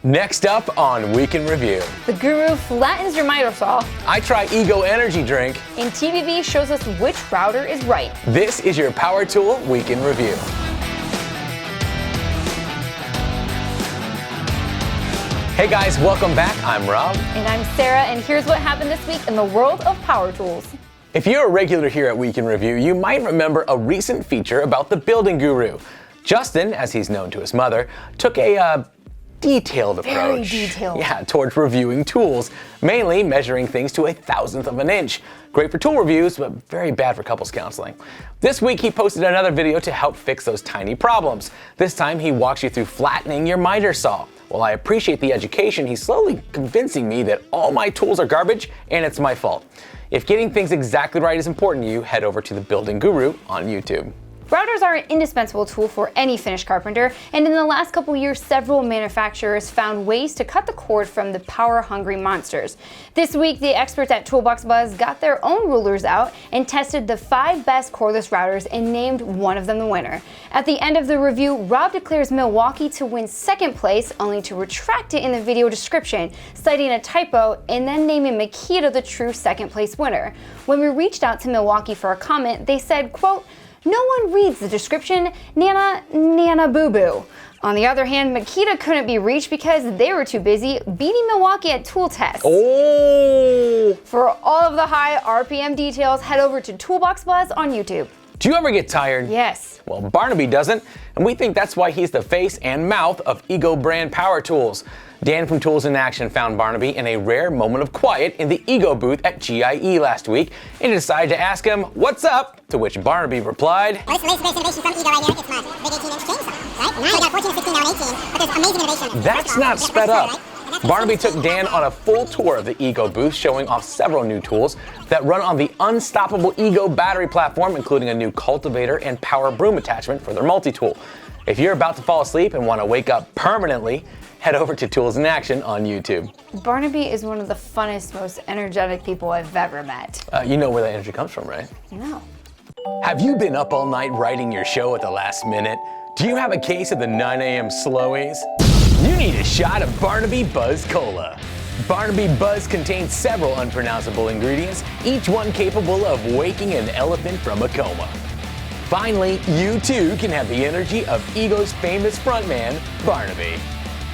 Next up on Week in Review. The Guru flattens your miter saw. I try Ego Energy Drink. And TBV shows us which router is right. This is your Power Tool Week in Review. Hey guys, welcome back. I'm Rob. And I'm Sarah, and here's what happened this week in the world of power tools. If you're a regular here at Week in Review, you might remember a recent feature about the building guru. Justin, as he's known to his mother, took a detailed approach. Very detailed. Yeah, towards reviewing tools, mainly measuring things to 1/1000th of an inch. Great for tool reviews, but very bad for couples counseling. This week he posted another video to help fix those tiny problems. This time he walks you through flattening your miter saw. While I appreciate the education, he's slowly convincing me that all my tools are garbage and it's my fault. If getting things exactly right is important to you, head over to The Building Guru on YouTube. Routers are an indispensable tool for any finished carpenter, and in the last couple years, several manufacturers found ways to cut the cord from the power-hungry monsters. This week, the experts at Toolbox Buzz got their own rulers out and tested the 5 best cordless routers and named one of them the winner. At the end of the review, Rob declares Milwaukee to win second place, only to retract it in the video description, citing a typo and then naming Makita the true second place winner. When we reached out to Milwaukee for a comment, they said, quote, "No one reads the description, Nana boo-boo." On the other hand, Makita couldn't be reached because they were too busy beating Milwaukee at tool tests. Oh! For all of the high RPM details, head over to Toolbox Buzz on YouTube. Do you ever get tired? Yes. Well, Barnaby doesn't, and we think that's why he's the face and mouth of Ego brand power tools. Dan from Tools in Action found Barnaby in a rare moment of quiet in the Ego booth at GIE last week and decided to ask him, "What's up?" To which Barnaby replied, Well, this is the latest innovation from Ego right here. It's my big 18-inch chainsaw, right? Now we got 14 and 16 now and 18, but there's amazing innovation. "That's not sped up." Barnaby took Dan on a full tour of the Ego booth, showing off several new tools that run on the unstoppable Ego battery platform, including a new cultivator and power broom attachment for their multi-tool. If you're about to fall asleep and want to wake up permanently, head over to Tools in Action on YouTube. Barnaby is one of the funnest, most energetic people I've ever met. You know where that energy comes from, right? No. Have you been up all night writing your show at the last minute? Do you have a case of the 9 a.m. slowies? You need a shot of Barnaby Buzz Cola. Barnaby Buzz contains several unpronounceable ingredients, each one capable of waking an elephant from a coma. Finally, you too can have the energy of Ego's famous frontman, Barnaby.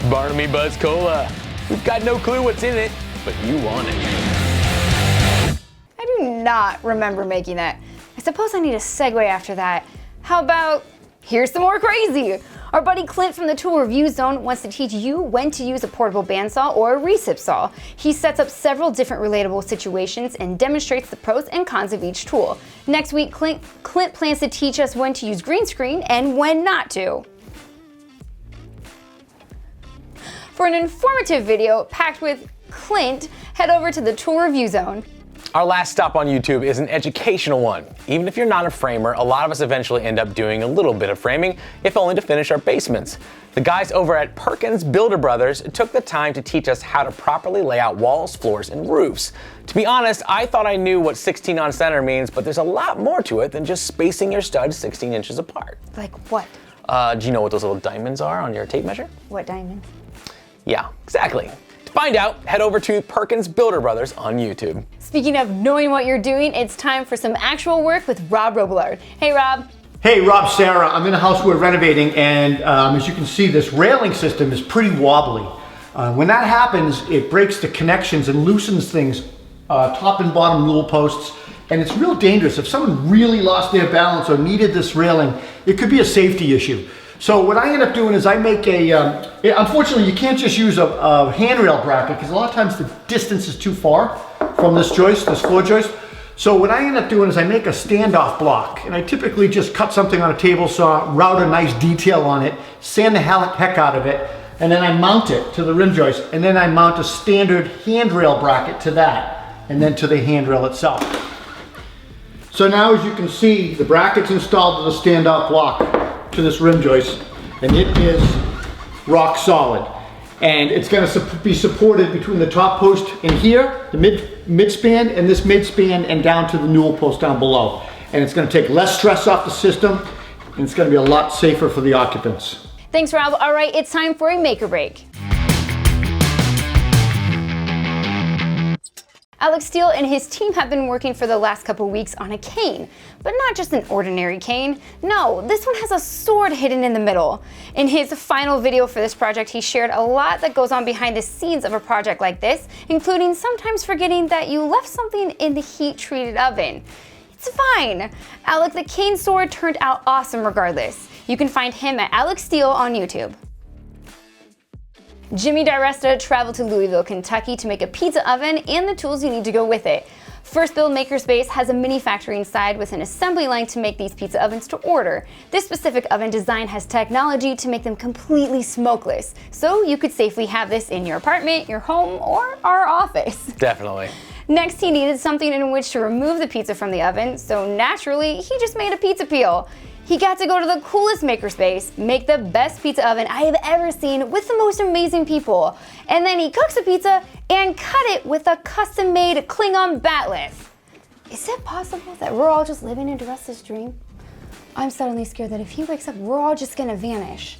Barnaby Buzz Cola. We've got no clue what's in it, but you want it. I do not remember making that. I suppose I need a segue after that. How about, here's some more crazy. Our buddy Clint from the Tool Review Zone wants to teach you when to use a portable bandsaw or a recip saw. He sets up several different relatable situations and demonstrates the pros and cons of each tool. Next week, Clint plans to teach us when to use green screen and when not to. For an informative video packed with Clint, head over to the Tool Review Zone. Our last stop on YouTube is an educational one. Even if you're not a framer, a lot of us eventually end up doing a little bit of framing, if only to finish our basements. The guys over at Perkins Builder Brothers took the time to teach us how to properly lay out walls, floors, and roofs. To be honest, I thought I knew what 16 on center means, but there's a lot more to it than just spacing your studs 16 inches apart. Like what? Do you know what those little diamonds are on your tape measure? What diamond? Yeah, exactly. To find out, head over to Perkins Builder Brothers on YouTube. Speaking of knowing what you're doing, it's time for some actual work with Rob Robillard. Hey, Rob. Hey, Rob, Sarah. I'm in a house we're renovating, and as you can see, this railing system is pretty wobbly. When that happens, it breaks the connections and loosens things, top and bottom newel posts, and it's real dangerous. If someone really lost their balance or needed this railing, it could be a safety issue. So what I end up doing is I make unfortunately you can't just use a handrail bracket because a lot of times the distance is too far from this joist, this floor joist. So what I end up doing is I make a standoff block, and I typically just cut something on a table saw, route a nice detail on it, sand the heck out of it, and then I mount it to the rim joist, and then I mount a standard handrail bracket to that, and then to the handrail itself. So now as you can see, the bracket's installed to the standoff block to this rim joist, and it is rock solid. And it's going to be supported between the top post in here, the mid span, and this mid span, and down to the newel post down below. And it's going to take less stress off the system, and it's going to be a lot safer for the occupants. Thanks, Rob. All right, it's time for a make or break. Alex Steele and his team have been working for the last couple weeks on a cane, but not just an ordinary cane. No, this one has a sword hidden in the middle. In his final video for this project, he shared a lot that goes on behind the scenes of a project like this, including sometimes forgetting that you left something in the heat-treated oven. It's fine. Alec the cane sword turned out awesome regardless. You can find him at Alex Steele on YouTube. Jimmy DiResta traveled to Louisville, Kentucky to make a pizza oven and the tools you need to go with it. First Build Makerspace has a mini factory inside with an assembly line to make these pizza ovens to order. This specific oven design has technology to make them completely smokeless, so you could safely have this in your apartment, your home, or our office. Definitely. Next, he needed something in which to remove the pizza from the oven, so naturally, he just made a pizza peel. He got to go to the coolest makerspace, make the best pizza oven I have ever seen with the most amazing people, and then he cooks the pizza and cut it with a custom-made Klingon bat'leth. Is it possible that we're all just living in DiResta's dream? I'm suddenly scared that if he wakes up, we're all just gonna vanish.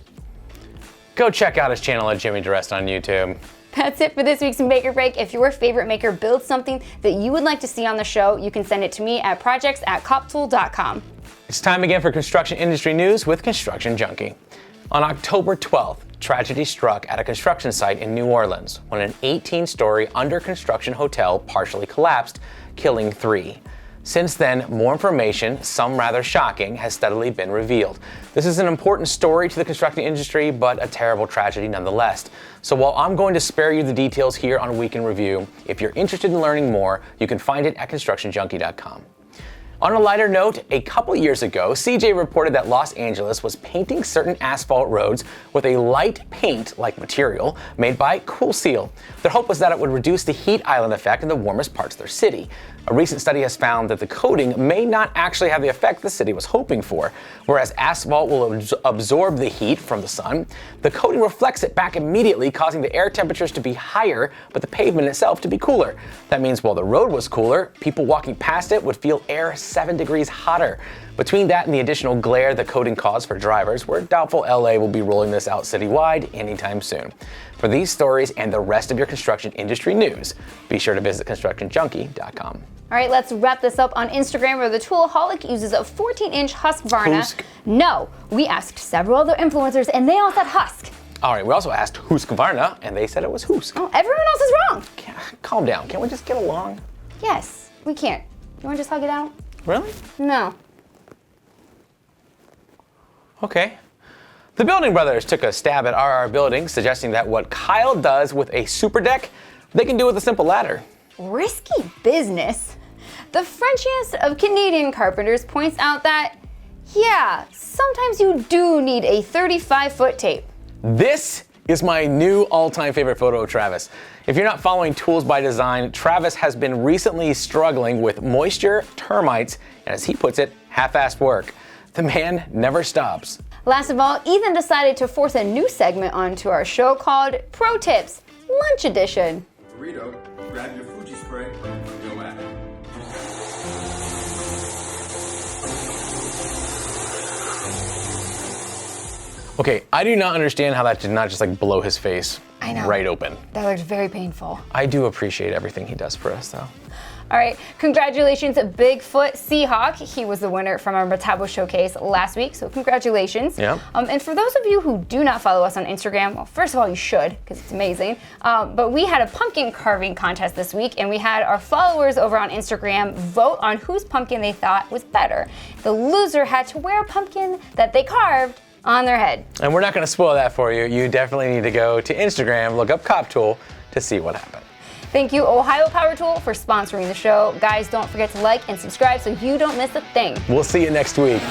Go check out his channel at Jimmy DiResta on YouTube. That's it for this week's Maker Break. If your favorite maker builds something that you would like to see on the show, you can send it to me at projects@koptool.com. It's time again for construction industry news with Construction Junkie. On October 12th, tragedy struck at a construction site in New Orleans when an 18-story under construction hotel partially collapsed, killing 3. Since then, more information, some rather shocking, has steadily been revealed. This is an important story to the construction industry, but a terrible tragedy nonetheless. So while I'm going to spare you the details here on Week in Review, if you're interested in learning more, you can find it at constructionjunkie.com. On a lighter note, a couple years ago, CJ reported that Los Angeles was painting certain asphalt roads with a light paint-like material made by Cool Seal. Their hope was that it would reduce the heat island effect in the warmest parts of their city. A recent study has found that the coating may not actually have the effect the city was hoping for. Whereas asphalt will absorb the heat from the sun, the coating reflects it back immediately, causing the air temperatures to be higher, but the pavement itself to be cooler. That means while the road was cooler, people walking past it would feel air 7 degrees hotter. Between that and the additional glare the coating caused for drivers, we're doubtful LA will be rolling this out citywide anytime soon. For these stories and the rest of your construction industry news, be sure to visit constructionjunkie.com. All right, let's wrap this up on Instagram, where the Toolaholic uses a 14-inch Husqvarna. Husk. No, we asked several other influencers, and they all said Husk. All right, we also asked Husqvarna, and they said it was Husk. Oh, everyone else is wrong. Calm down. Can't we just get along? Yes, we can't. You want to just hug it out? Really? No. Okay. The Building Brothers took a stab at RR Building, suggesting that what Kyle does with a super deck, they can do with a simple ladder. Risky business. The Frenchiest of Canadian carpenters points out that, yeah, sometimes you do need a 35-foot tape. This is my new all-time favorite photo of Travis. If you're not following Tools by Design, Travis has been recently struggling with moisture, termites, and as he puts it, half-assed work. The man never stops. Last of all, Ethan decided to force a new segment onto our show called Pro Tips, Lunch Edition. Burrito, grab your Fuji spray and go at it. Okay, I do not understand how that did not just like blow his face I know. right open. That looked very painful. I do appreciate everything he does for us though. All right, congratulations to Bigfoot Seahawk. He was the winner from our Metabo Showcase last week, so congratulations. Yeah. And for those of you who do not follow us on Instagram, well, first of all, you should, because it's amazing. But we had a pumpkin carving contest this week, and we had our followers over on Instagram vote on whose pumpkin they thought was better. The loser had to wear a pumpkin that they carved on their head. And we're not gonna spoil that for you. You definitely need to go to Instagram, look up CopTool to see what happened. Thank you, Ohio Power Tool, for sponsoring the show. Guys, don't forget to like and subscribe so you don't miss a thing. We'll see you next week.